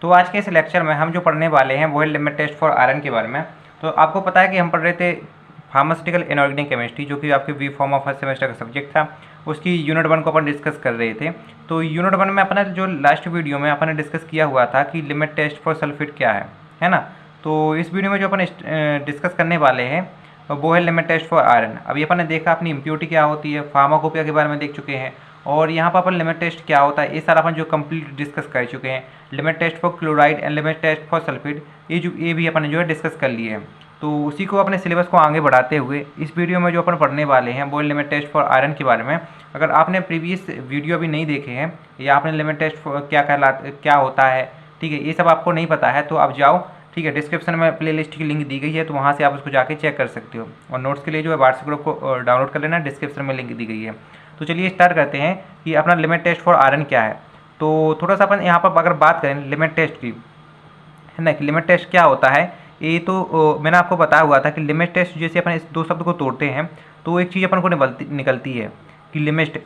तो आज के इस लेक्चर में हम जो पढ़ने वाले हैं वो है लिमिट टेस्ट फॉर आयरन के बारे में। तो आपको पता है कि हम पढ़ रहे थे फार्मास्यूटिकल इनऑर्गेनिक केमिस्ट्री, जो कि आपके B pharm of first semester का सब्जेक्ट था। उसकी यूनिट 1 को अपन डिस्कस कर रहे थे। तो यूनिट 1 में अपना जो लास्ट वीडियो में अपन ने डिस्कस किया हुआ था कि लिमिट टेस्ट फॉर सल्फेट क्या है ना। तो इस वीडियो में जो अपन डिस्कस करने वाले हैं वो है लिमिट टेस्ट फॉर आयरन। अभी अपन ने देखा अपनी इम्प्योरिटी क्या होती है, फार्माकोपिया के बारे में देख चुके हैं, और यहाँ पर अपन लिमिट टेस्ट क्या होता है ये सारा अपन जो कंप्लीट डिस्कस कर चुके हैं। Limit test for chloride and limit test for sulphate ये भी अपन ने जो है डिस्कस कर लिए हैं। तो उसी को अपने सिलेबस को आगे बढ़ाते हुए इस वीडियो में जो अपन पढ़ने वाले हैं वो लिमिट टेस्ट फॉर आयरन के बारे में। अगर आपने प्रीवियस वीडियो अभी नहीं देखे हैं या आपने लिमिट टेस्ट क्या होता है, ठीक है, ये सब आपको नहीं पता है, तो आप जाओ, ठीक है, डिस्क्रिप्शन में प्लेलिस्ट की लिंक दी गई है, तो वहाँ से आप उसको जाके चेक कर सकते हो। और नोट्स के लिए जो है व्हाट्सएप ग्रुप को डाउनलोड कर लेना, डिस्क्रिप्शन में लिंक दी गई है। तो चलिए स्टार्ट करते हैं कि अपना लिमिट टेस्ट फॉर आयरन क्या है। तो थोड़ा सा अपन यहाँ पर अगर बात करें लिमिट टेस्ट की, है ना, कि लिमिट टेस्ट क्या होता है, ये तो मैंने आपको बताया हुआ था कि लिमिट टेस्ट जैसे अपन इस दो शब्द को तोड़ते हैं तो एक चीज़ अपन को निकलती है कि लिमिट।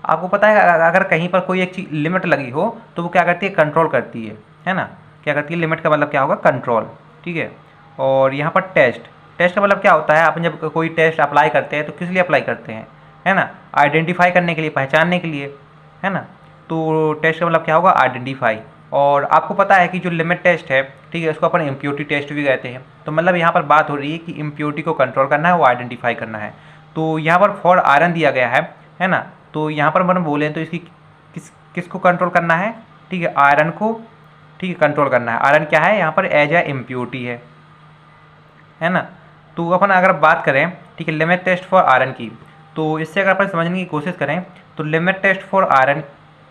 आपको पता है अगर कहीं पर कोई एक चीज़ लिमिट लगी हो तो वो क्या करती है, कंट्रोल करती है ना। क्या करती है, लिमिट का मतलब क्या होगा, कंट्रोल, ठीक है। और यहाँ पर टेस्ट का मतलब क्या होता है, अपन जब कोई टेस्ट अप्लाई करते हैं तो किस लिए अप्लाई करते हैं, है ना, आइडेंटिफाई करने के लिए, पहचानने के लिए, है ना। तो टेस्ट का मतलब क्या होगा, आइडेंटिफाई। और आपको पता है कि जो लिमिट टेस्ट है, ठीक है, उसको अपन इम्प्योरिटी टेस्ट भी कहते हैं। तो मतलब यहाँ पर बात हो रही है कि इम्प्योरिटी को कंट्रोल करना है, वो आइडेंटिफाई करना है। तो यहाँ पर फॉर आयरन दिया गया है ना। तो यहाँ पर अपन बोलें तो इसकी किसको कंट्रोल करना है, ठीक है, आयरन को, ठीक है, कंट्रोल करना है। आयरन क्या है यहाँ पर, एज ए इम्प्योरिटी है ना। तो अपन अगर बात करें, ठीक है, लिमिट टेस्ट फॉर आयरन की, तो इससे अगर अपन समझने की कोशिश करें तो limit test for iron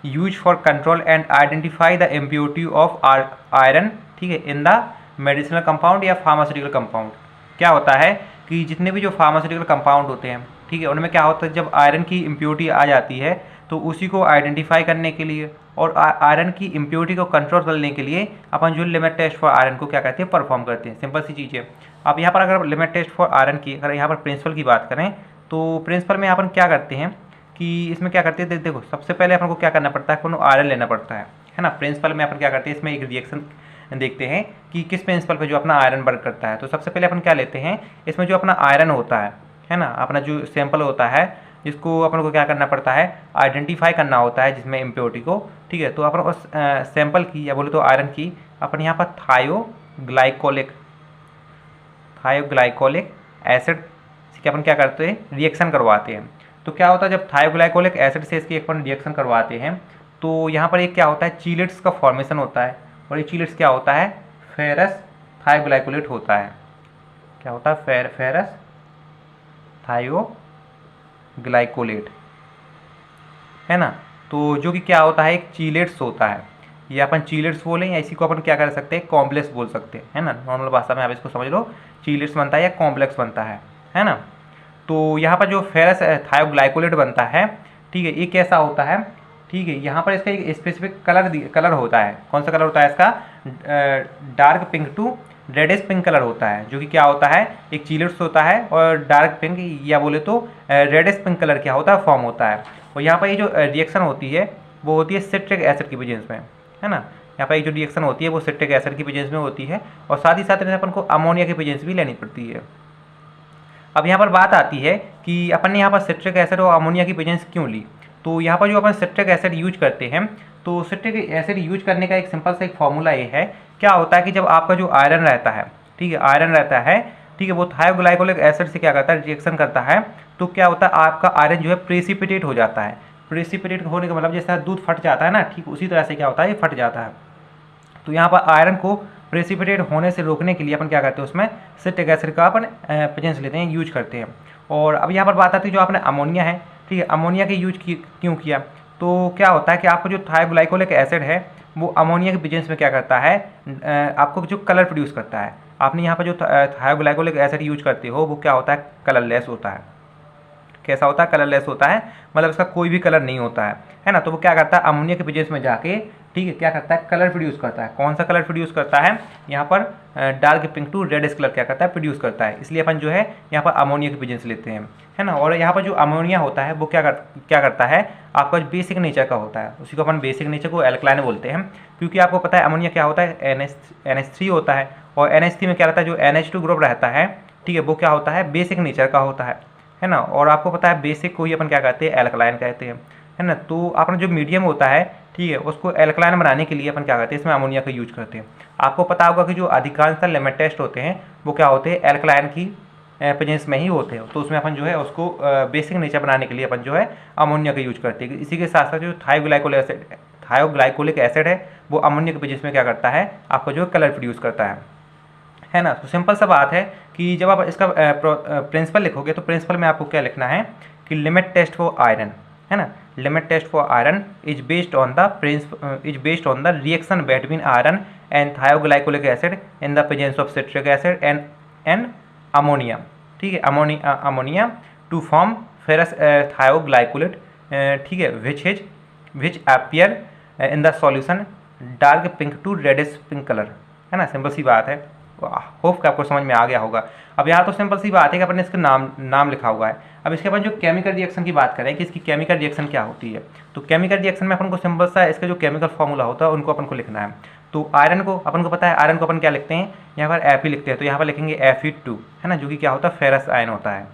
use for control and identify the impurity of iron, ठीक है, इन द मेडिसिनल कंपाउंड या फार्मास्यूटिकल कंपाउंड। क्या होता है कि जितने भी जो फार्मास्यूटिकल कंपाउंड होते हैं, ठीक है, उनमें क्या होता है, जब आयरन की इम्प्योरिटी आ जाती है तो उसी को आइडेंटिफाई करने के लिए और आयरन की इम्प्योरिटी को कंट्रोल करने के लिए अपन जो लिमिट टेस्ट फॉर आयरन को क्या कहते हैं, परफॉर्म करते हैं। सिंपल सी चीज़ है। अब यहाँ पर अगर लिमिट टेस्ट फॉर आयरन की अगर यहाँ पर प्रिंसिपल की बात करें तो प्रिंसिपल में अपन क्या करते हैं कि इसमें क्या करते हैं, देखो सबसे पहले अपन को क्या करना पड़ता है, कोनो आयरन लेना पड़ता है ना। प्रिंसिपल में अपन क्या करते हैं, इसमें एक रिएक्शन देखते हैं कि किस प्रिंसिपल पे जो अपना आयरन वर्क करता है। तो सबसे पहले अपन क्या लेते हैं, इसमें जो अपना आयरन होता है ना, अपना जो सैंपल होता है जिसको अपन को क्या करना पड़ता है, आइडेंटिफाई करना होता है जिसमें इम्प्योरिटी को, ठीक है। तो अपन उस सैंपल की या बोले तो आयरन की अपन यहाँ पर थायोग्लाइकोलिक एसिड से अपन क्या करते हैं, रिएक्शन करवाते हैं। तो क्या होता है, जब थायोग्लाइकोलिक एसिड से इसकी अपन रिएक्शन करवाते हैं तो यहाँ पर एक क्या होता है, चीलेट्स का फॉर्मेशन होता है। और ये चीलेट्स क्या होता है, फेरस थायोग्लाइकोलेट होता है। क्या होता है, फेरस थायोग्लाइकोलेट, है ना। तो जो कि क्या होता है, एक चीलेट्स होता है, या अपन चीलेट्स बोलें या इसी को अपन क्या कर सकते हैं, कॉम्प्लेक्स बोल सकते हैं, है ना। नॉर्मल भाषा में आप इसको समझ लो, चीलेट्स बनता है या कॉम्प्लेक्स बनता है ना। तो यहाँ पर जो फेरस थायोग्लाइकोलेट बनता है, ठीक है, ये कैसा होता है, ठीक है, यहाँ पर इसका एक स्पेसिफिक कलर होता है। कौन सा कलर होता है इसका, dark pink to reddish pink colour होता है। जो कि क्या होता है, एक चीलेट्स होता है और डार्क पिंक या बोले तो रेडिश पिंक कलर क्या होता है, फॉर्म होता है। और यहाँ पर ये जो रिएक्शन होती है वो होती है सिट्रिक एसिड की प्रेजेंस में, है ना। यहाँ पर ये जो रिएक्शन होती है वो सिट्रिक एसिड की प्रेजेंस में होती है, और साथ ही साथ में अपन को अमोनिया की प्रेजेंस भी लेनी पड़ती है। अब यहाँ पर बात आती है कि अपन ने यहाँ पर सिट्रिक एसिड और अमोनिया की प्रेजेंस क्यों ली। तो यहाँ पर जो अपन सिट्रिक एसिड यूज करते हैं, तो सिट्रिक एसिड यूज करने का एक सिंपल सा एक फॉर्मूला ये है। क्या होता है कि जब आपका जो आयरन रहता है, ठीक है, आयरन रहता है, ठीक है, वो थायोग्लाइकोलिक एसिड से क्या करता है, रिएक्शन करता है। तो क्या होता है, आपका आयरन जो है प्रेसिपिटेट हो जाता है। प्रेसिपिटेट होने का मतलब जैसा दूध फट जाता है ना, ठीक उसी तरह से क्या होता है, ये फट जाता है। तो यहाँ पर आयरन को प्रेसिपिटेट होने से रोकने के लिए अपन क्या करते हैं, उसमें सिट्रिक एसिड का अपन प्रेजेंस लेते हैं, यूज करते हैं। और अब यहाँ पर बात आती है जो आपने अमोनिया है, ठीक है, अमोनिया के यूज क्यों किया। तो क्या होता है कि आपको जो थायोग्लाइकोलिक एसिड है वो अमोनिया के प्रेजेंस में क्या करता है, आपको जो कलर प्रोड्यूस करता है। आपने यहाँ पर जो थायोग्लाइकोलिक एसिड यूज करते हो वो क्या होता है, कलरलेस होता है। कैसा होता है, कलरलेस होता है, मतलब इसका कोई भी कलर नहीं होता है ना। तो वो क्या करता है, अमोनिया के प्रेजेंस में जाके, ठीक है, क्या करता है, कलर प्रोड्यूस करता है। कौन सा कलर प्रोड्यूस करता है, यहाँ पर dark pink to reddish colour क्या करता है, प्रोड्यूस करता है। इसलिए अपन जो है यहाँ पर अमोनिया की प्रेजेंस लेते हैं, है ना। और यहाँ पर जो अमोनिया होता है वो क्या करता है, आपका बेसिक नेचर का होता है, उसी को अपन बेसिक नेचर को एल्कलाइन बोलते हैं। क्योंकि आपको पता है अमोनिया क्या होता है, NH3 होता है, और NH3 में क्या रहता है, जो NH2 ग्रुप रहता है, ठीक है, वो क्या होता है, बेसिक नेचर का होता है ना। और आपको पता है बेसिक को ही अपन क्या कहते हैं, एल्कलाइन कहते हैं, है ना। तो अपना जो मीडियम होता है, ठीक है, उसको एल्कलाइन बनाने के लिए अपन क्या करते हैं, इसमें अमोनिया का यूज करते हैं। आपको पता होगा कि जो अधिकांशतः लिमिट टेस्ट होते हैं वो क्या होते हैं, एल्कलाइन की प्रेजेंस में ही होते हैं। तो उसमें अपन जो है उसको बेसिक नेचर बनाने के लिए अपन जो है अमोनिया का यूज करते हैं। इसी के साथ साथ जो थायोग्लाइकोलिक एसिड है वो अमोनिया की प्रेजेंस में क्या करता है, आपको जो कलर प्रोड्यूस करता है ना। तो सिंपल सा बात है कि जब आप इसका प्रिंसिपल लिखोगे तो प्रिंसिपल में आपको क्या लिखना है कि लिमिट टेस्ट फॉर आयरन, है ना। Limit test for iron is based on the reaction between iron and thioglycolic acid in the presence of citric acid and ammonia, ठीक है, ammonia to form ferrous thioglycolate, ठीक है, which appear in the solution dark pink to reddish pink colour, है ना। Simple सी बात है, hope कि आपको समझ में आ गया होगा। अब यहाँ तो सिंपल सी बात है कि अपन ने इसका नाम लिखा हुआ है। अब इसके बाद जो केमिकल रिएक्शन की बात करें कि इसकी केमिकल रिएक्शन क्या होती है, तो केमिकल रिएक्शन में अपन को सिंपल सा इसका जो केमिकल फॉर्मूला होता है उनको अपन को लिखना है। तो आयरन को अपन को पता है, आयरन को अपन क्या लिखते हैं, यहाँ पर Fe लिखते हैं, तो यहाँ पर लिखेंगे Fe2, है ना, जो कि क्या होता है, फेरस आयन होता है,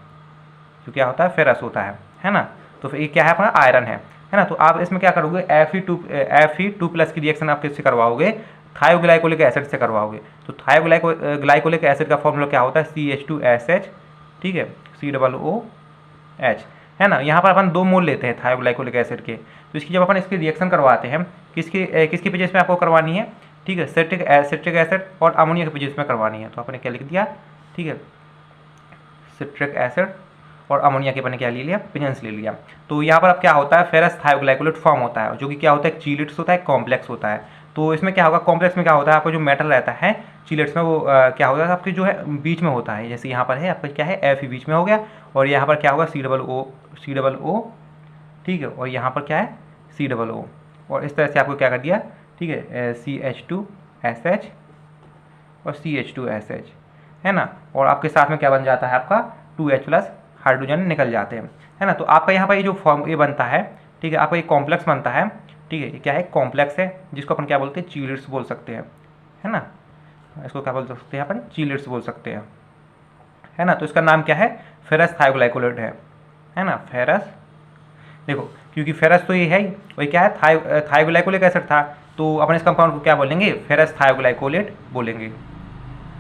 जो क्या होता है, फेरस होता है ना। तो फिर ये क्या है, अपना आयरन है ना। तो आप इसमें क्या करोगे, Fe2+ की रिएक्शन आप किससे करवाओगे, थायोग्लाइकोलिक एसिड से करवाओगे। तो थायोग्लाइकोलिक एसिड का फॉर्मूला क्या होता है, CH2SH, ठीक है, COOH, है ना। यहाँ पर अपन 2 मोल लेते हैं थायोग्लाइकोलिक एसिड के। तो इसकी जब अपन इसकी रिएक्शन करवाते हैं, किसकी पेजेस में आपको करवानी है, ठीक है, सिट्रिक एसिड और अमोनिया के पेजेस में करवानी है। तो आपने क्या लिख दिया, ठीक है, सिट्रिक एसिड और अमोनिया के अपन क्या ले लिया, पेजेंस ले लिया। तो यहाँ पर अब क्या होता है, फेरस थायोग्लाइकोलेट फॉर्म होता है, जो कि क्या होता है, चीलेट्स होता है, कॉम्प्लेक्स होता है। तो इसमें क्या होगा, कॉम्प्लेक्स में क्या होता है, आपका जो मेटल रहता है चीलेट्स में वो क्या होता है, आपके जो है बीच में होता है। जैसे यहाँ पर है आपका क्या है, Fe बीच में हो गया, और यहाँ पर क्या होगा, C ठीक है, और यहाँ पर क्या है, COO, और इस तरह से आपको क्या कर दिया, ठीक है, CH2SH और CH2SH, है ना। और आपके साथ में क्या बन जाता है, आपका 2H+ हाइड्रोजन निकल जाते हैं, है ना। तो आपका यहाँ पर ये जो फॉर्म ये बनता है, ठीक है, आपका ये कॉम्प्लेक्स बनता है, ठीक है, ये क्या है, कॉम्प्लेक्स है, जिसको अपन क्या बोलते हैं, चीलेट्स बोल सकते हैं, है ना। इसको क्या बोल सकते हैं अपन, चीलेट्स बोल सकते हैं, है ना। तो इसका नाम क्या है, फेरस थायोग्लाइकोलेट है ना, फेरस। देखो क्योंकि फेरस तो ये है ही, वही क्या है, थायोग्लाइकोलिक एसिड था, तो अपन इस कंपाउंड को क्या बोलेंगे, फेरस थायोग्लाइकोलेट बोलेंगे,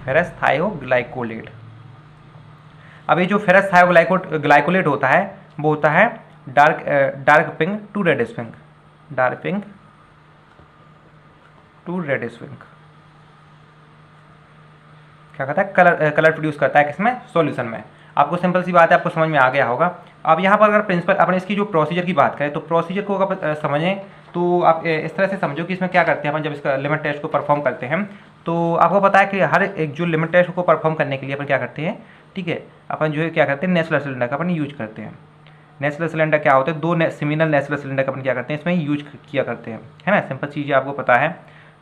फेरस थायोग्लाइकोलेट। अब ये जो फेरस थायोग्लाइकोलेट होता है वो होता है dark pink to reddish pink, dark pink to reddish pink, क्या कहता है, कलर प्रोड्यूस करता है किसमें, सॉल्यूशन में। आपको सिंपल सी बात है, आपको समझ में आ गया होगा। अब यहाँ पर अगर प्रिंसिपल अपने इसकी जो प्रोसीजर की बात करें, तो प्रोसीजर को अगर समझें तो आप इस तरह से समझो कि इसमें क्या करते हैं अपन, जब इसका लिमिट टेस्ट को परफॉर्म करते हैं तो आपको पता है कि हर एक जो लिमिट टेस्ट को परफॉर्म करने के लिए अपन क्या करते हैं, ठीक है, अपन जो है क्या करते हैं, नेचुरल सिलेंडर का अपन यूज करते हैं। नेचुरल सिलेंडर क्या होते हैं, 2 सिमिलर नेचुरल सिलेंडर का अपन क्या करते हैं, इसमें यूज किया करते हैं, है ना। सिंपल चीज़ें आपको पता है।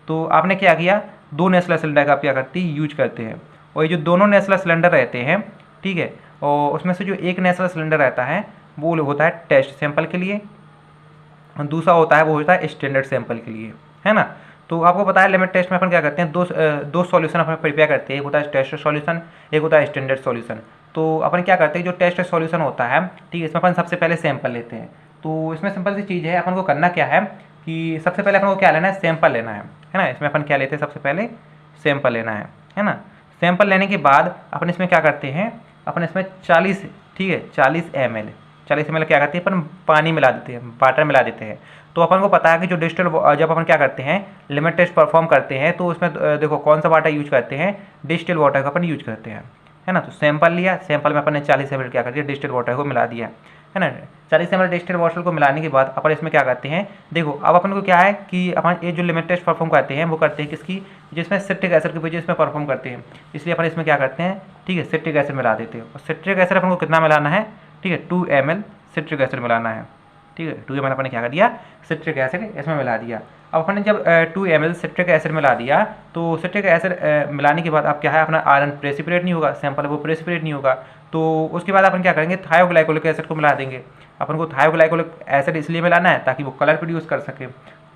तो आपने क्या किया, 2 नेचुरल सिलेंडर का आप क्या करते हैं, यूज करते हैं। और ये जो दोनों नेचुरल सिलेंडर रहते हैं, ठीक है, और उसमें से जो एक नेचुरल सिलेंडर रहता है वो होता है टेस्ट सैंपल के लिए, और दूसरा होता है वो होता है स्टैंडर्ड सैंपल के लिए, है ना। तो आपको पता है लिमिट टेस्ट में अपन क्या करते हैं, दो सॉल्यूशन अपन प्रिपेयर करते हैं, एक होता है टेस्ट सॉल्यूशन, एक होता है स्टैंडर्ड सॉल्यूशन। तो अपन क्या करते हैं, जो टेस्ट सॉल्यूशन होता है, ठीक है, इसमें अपन सबसे पहले सैंपल लेते हैं। तो इसमें सिंपल सी चीज़ है, अपन को करना क्या है कि सबसे पहले अपन को क्या लेना है, सैंपल लेना है ना। इसमें अपन क्या लेते हैं, सबसे पहले सैंपल लेना है ना। सैंपल लेने के बाद अपन इसमें क्या करते हैं, अपन इसमें 40, ठीक है, 40 ml क्या करते हैं, अपन पानी मिला देते हैं, वाटर मिला देते हैं। तो अपन को पता है कि जो डिस्टिल, जब अपन क्या करते हैं, लिमिट टेस्ट परफॉर्म करते हैं, तो उसमें देखो कौन सा वाटर यूज करते हैं, डिस्टिल वाटर का अपन यूज करते हैं, है ना। तो सैंपल लिया, सैंपल में अपन ने 40 ml क्या कर दिया, डिस्टिल वाटर को मिला दिया, है ना। 40 ml डिस्टिल वाटर को मिलाने के बाद अपन इसमें क्या करते हैं, देखो अब अपन को क्या है कि अपन ये जो लिमिट टेस्ट परफॉर्म करते हैं वो करते हैं किसकी, जिसमें सिट्रिक एसिड की वजह इसमें परफॉर्म करते हैं, इसलिए अपन इसमें क्या करते हैं, ठीक है, सिट्रिक एसिड मिला देते हैं। और सिट्रिक एसिड अपन को कितना मिलाना है, ठीक है, 2 ml सिट्रिक एसिड मिलाना है, ठीक है। 2 ml अपन ने क्या कर दिया, सिट्रिक एसिड इसमें मिला दिया। अब अपन ने जब 2 ml सिट्रिक एसिड मिला दिया तो सिट्रिक एसिड मिलाने के बाद अब क्या है, अपना आयरन प्रेसिपिटेट नहीं होगा, सैंपल वो प्रेसिपिटेट नहीं होगा। तो उसके बाद अपन क्या करेंगे, थायोग्लाइकोलिक एसिड को मिला देंगे। अपन को थायोग्लाइकोलिक एसिड इसलिए मिलाना है ताकि वो कलर प्रोड्यूस कर सके।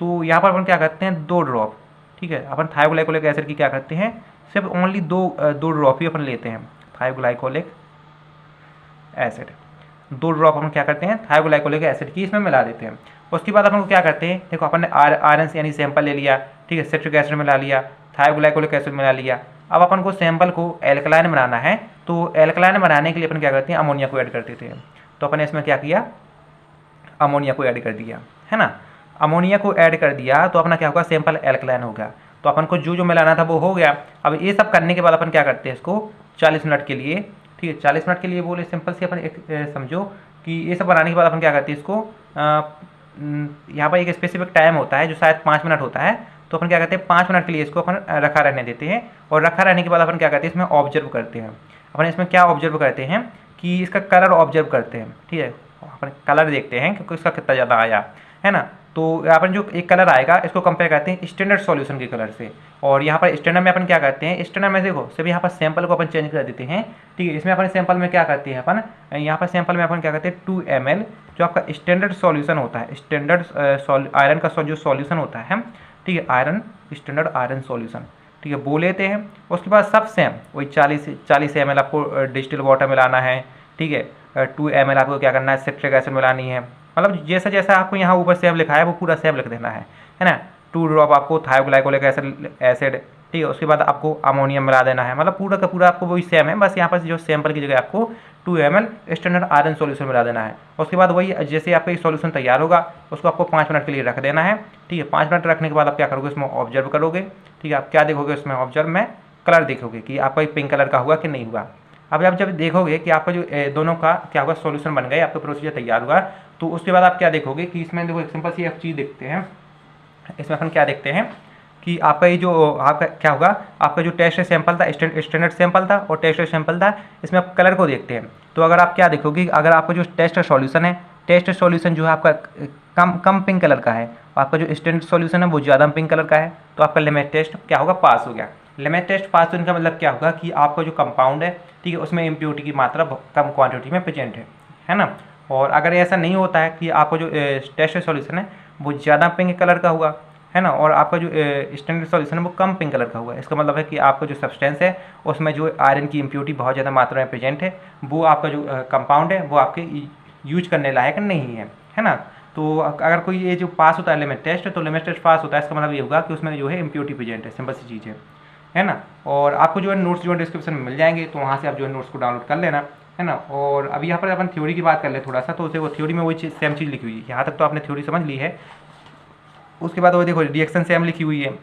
तो यहाँ पर अपन क्या करते हैं, 2 ड्रॉप, ठीक है। अपन थायोग्लाइकोलिक एसिड की क्या करते हैं, सिर्फ ओनली दो ड्रॉप ही अपन लेते हैं थायोग्लाइकोलिक एसिड। 2 ड्रॉप हम क्या करते हैं, थायोग्लाइकोलिक एसिड की इसमें मिला देते हैं। उसके बाद अपन को क्या करते हैं, देखो अपन ने आयरन यानी सैंपल ले लिया, ठीक है, सिट्रिक एसिड मिला लिया, थायोग्लाइकोलिक एसिड मिला लिया। अब अपन को सैंपल को एल्कलाइन बनाना है, तो एल्कलाइन बनाने के लिए अपन क्या करते हैं, अमोनिया को ऐड कर देते हैं। तो अपन ने इसमें क्या किया, अमोनिया को ऐड कर दिया, है ना। अमोनिया को ऐड कर दिया तो अपना क्या होगा, सैंपल एल्कलाइन हो गया। तो अपन को जो मिलाना था वो हो गया। अब ये सब करने के बाद अपन क्या करते हैं, इसको 40 मिनट के लिए, ठीक है, 40 मिनट के लिए बोले सिंपल से अपन एक समझो कि ये सब बनाने के बाद अपन क्या करते हैं, इसको यहाँ पर एक स्पेसिफिक टाइम होता है जो शायद 5 मिनट होता है। तो अपन क्या करते हैं, 5 मिनट के लिए इसको अपन रखा रहने देते हैं। और रखा रहने के बाद अपन क्या करते हैं, इसमें ऑब्जर्व करते हैं। अपन इसमें क्या ऑब्जर्व करते हैं कि इसका कलर ऑब्जर्व करते हैं, ठीक है। अपन कलर देखते हैं क्योंकि इसका कितना ज़्यादा आया, है ना। तो अपन जो एक कलर आएगा इसको कंपेयर करते हैं स्टैंडर्ड सॉल्यूशन के कलर से। और यहाँ पर स्टैंडर्ड में अपन क्या करते हैं, स्टैंडर्ड में देखो सिर्फ यहाँ पर सैंपल को अपन चेंज कर देते हैं, ठीक है। इसमें अपन सैंपल में क्या करते हैं, अपन यहाँ पर सैंपल में अपन क्या करते हैं, 2 ml जो आपका स्टैंडर्ड सॉल्यूशन होता है, स्टैंडर्ड आयरन का जो सॉल्यूशन होता है, ठीक है, आयरन स्टैंडर्ड आयरन सॉल्यूशन, ठीक है, वो लेते हैं। उसके बाद सब सेम वही 40 ml आपको डिस्टिल वाटर मिलाना है, ठीक है। 2 ml आपको क्या करना है, सिट्रिक एसिड मिलानी है। मतलब जैसा जैसा आपको यहाँ ऊपर सेम लिखा है वो पूरा सेम लिख देना है ना। 2 ड्रॉप आपको थायोग्लाइकोलिक एसिड, ठीक है। उसके बाद आपको अमोनियम मिला देना है, मतलब पूरा का पूरा आपको वही सेम है, बस यहाँ पर जो सैंपल की जगह आपको 2 ml स्टैंडर्ड आयरन सॉल्यूशन मिला देना है। उसके बाद वही जैसे आपका ये सॉल्यूशन तैयार होगा उसको आपको 5 मिनट के लिए रख देना है, ठीक है। 5 मिनट रखने के बाद आप क्या करोगे, इसमें ऑब्जर्व करोगे, ठीक है। आप क्या देखोगे, उसमें ऑब्जर्व में कलर देखोगे कि आपका ये पिंक कलर का हुआ कि नहीं हुआ। अब आप जब देखोगे कि आपका जो दोनों का क्या होगा, सॉल्यूशन बन गए, आपका प्रोसीजर तैयार हुआ, तो उसके बाद आप क्या देखोगे कि इसमें देखो एक सिंपल सी एक चीज़ देखते हैं। इसमें अपन क्या देखते हैं कि आपका ये जो आपका क्या होगा, आपका जो टेस्ट सैंपल था स्टैंडर्ड सैंपल था और टेस्ट सैंपल था, इसमें आप कलर को देखते हैं। तो अगर आप क्या देखोगे, अगर आपका जो टेस्ट सॉल्यूशन है, टेस्ट सॉल्यूशन जो है आपका कम पिंक कलर का है, आपका जो स्टैंडर्ड सॉल्यूशन है वो ज़्यादा पिंक कलर का है, तो आपका लिमिट टेस्ट क्या होगा, पास हो गया। लिमिट टेस्ट पास होने का मतलब क्या होगा कि आपका जो कंपाउंड है, ठीक है, उसमें इम्प्योरिटी की मात्रा कम क्वांटिटी में प्रेजेंट है ना। और अगर ऐसा नहीं होता है कि आपका जो टेस्ट सॉल्यूशन है वो ज़्यादा पिंक कलर का हुआ, है ना, और आपका जो स्टैंडर्ड सॉल्यूशन है वो कम पिंक कलर का हुआ, इसका मतलब है कि आपका जो सब्सटेंस है उसमें जो आयरन की इम्प्योरिटी बहुत ज़्यादा मात्रा में प्रेजेंट है, वो आपका जो कंपाउंड है वो आपके यूज करने लायक नहीं है ना। तो अगर कोई ये जो पास होता है लिमिट टेस्ट, तो लिमिट टेस्ट पास होता है, इसका मतलब ये होगा कि उसमें जो है इम्प्योरिटी प्रेजेंट है, सिंपल सी चीज़ है ना। और आपको जो है नोट्स जो है डिस्क्रिप्शन में मिल जाएंगे, तो वहाँ से आप जो है नोट्स को डाउनलोड कर लेना, है ना। और अभी यहाँ पर अपन थ्योरी की बात कर ले थोड़ा सा, तो उसे वो थ्योरी में वही सेम चीज़ लिखी हुई है, यहाँ तक तो आपने थ्योरी समझ ली है। उसके बाद वो देखो रिएक्शन सेम लिखी हुई है,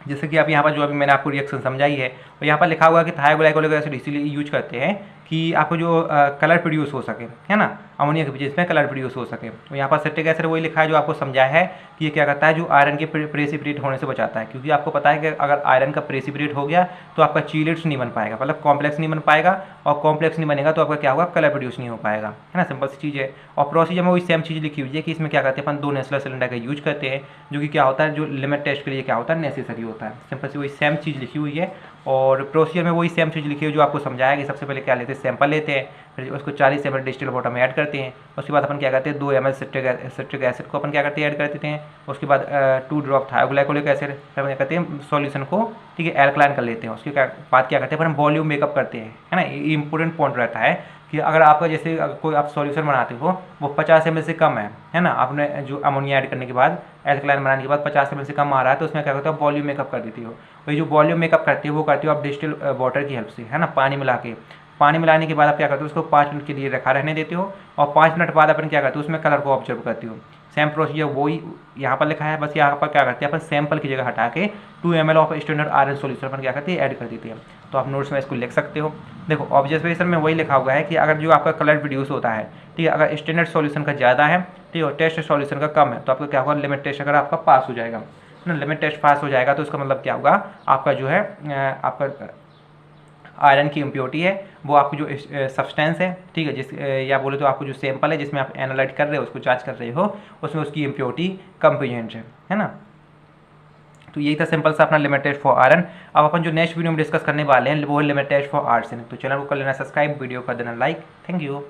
जैसे कि आप यहाँ पर जो अभी मैंने आपको रिएक्शन समझाई है, और यहाँ पर लिखा हुआ है कि थायोग्लाइकोलिक एसिड इसीलिए यूज करते हैं कि आपको जो कलर प्रोड्यूस हो सके, है ना, अमोनिया के बेस में कलर प्रोड्यूस हो सके। तो यहाँ पर सिट्रिक एसिड वही लिखा है जो आपको समझाया है कि ये क्या करता है, जो आयरन के प्रेसिपिटेट होने से बचाता है। क्योंकि आपको पता है कि अगर आयरन का प्रेसिपिटेट हो गया तो आपका चीलेट्स नहीं बन पाएगा, मतलब कॉम्प्लेक्स नहीं बन पाएगा, और कॉम्प्लेक्स नहीं बनेगा तो आपका क्या होगा, कलर प्रोड्यूस नहीं हो पाएगा, है ना, सिंपल सी चीज़ है। और प्रोसीजर में वही सेम चीज़ लिखी हुई है कि इसमें क्या करते हैं, अपन 2 नेचुरल सिलेंडर का यूज करते हैं, जो कि क्या होता है, जो लिमिट टेस्ट के लिए क्या होता है, नेसेसरी होता है। सिंपल सी वही सेम चीज़ लिखी हुई है। और प्रोसीजर में वही सेम चीज़ लिखी हुई जो आपको समझाया कि सबसे पहले क्या लेते हैं, सैंपल लेते हैं, फिर उसको 40 ml डिस्टिल वाटर में ऐड करते हैं। उसके बाद अपन क्या करते हैं, 2 ml सिट्रिक एसिड को अपन क्या करते हैं, ऐड कर देते हैं। उसके बाद 2 ड्रॉप थायोग्लाइकोलिक एसिड, फिर क्या करते हैं, सॉल्यूशन को, ठीक है, एल्कलाइन कर लेते हैं। उसके बाद क्या करते हैं, अपन वॉल्यूम मेकअप करते हैं, है ना। ये इंपॉर्टेंट पॉइंट रहता है कि अगर आपका जैसे कोई आप सॉल्यूशन बनाते हो वो 50 ml से कम है ना, आपने जो अमोनिया ऐड करने के बाद, एल्कलाइन बनाने के बाद 50 ml से कम आ रहा है, तो उसमें क्या करते हो, वॉल्यूम मेकअप कर देती हो। वही जो वॉल्यूम मेकअप करती हो वो करती हो आप डिस्टिल वाटर की हेल्प से, है ना, पानी मिला के। पानी मिलाने के बाद आप क्या करते हो, उसको 5 मिनट के लिए रखा रहने देते हो, और 5 मिनट बाद अपन क्या करते हो, उसमें कलर को ऑब्जर्व करते हो। सेम प्रोसीजर वही यहाँ पर लिखा है, बस यहाँ पर क्या करते हैं, अपन सैंपल की जगह हटा के 2 ml of standard iron solution अपन क्या करते हैं, ऐड कर देते हैं। तो आप नोट्स में इसको लिख सकते हो। देखो ऑब्जर्वेशन में वही लिखा हुआ है कि अगर जो आपका कलर प्रोड्यूस होता है, ठीक है, अगर स्टैंडर्ड सॉल्यूशन का ज़्यादा है, ठीक है, टेस्ट सॉल्यूशन का कम है, तो आपका क्या होगा, लिमिट टेस्ट अगर आपका पास हो जाएगा ना, लिमिट टेस्ट पास हो जाएगा तो इसका मतलब क्या होगा, आपका जो है आपका आयरन की इम्प्योरिटी है वो आपकी जो सब्सटेंस है, ठीक है, या बोले तो आपको जो सैंपल है जिसमें आप एनालाइज कर रहे हो, उसको जांच कर रहे हो, उसमें उसकी इम्प्योरिटी कम प्रेजेंट है ना। तो यही था सिंपल सा अपना लिमिट टेस्ट फॉर आयरन। अब अपन जो नेक्स्ट वीडियो में डिस्कस करने वाले हैं वो है लिमिट टेस्ट फॉर आर्सेनिक। तो चैनल को कर लेना सब्सक्राइब, वीडियो कर देना लाइक। Thank you.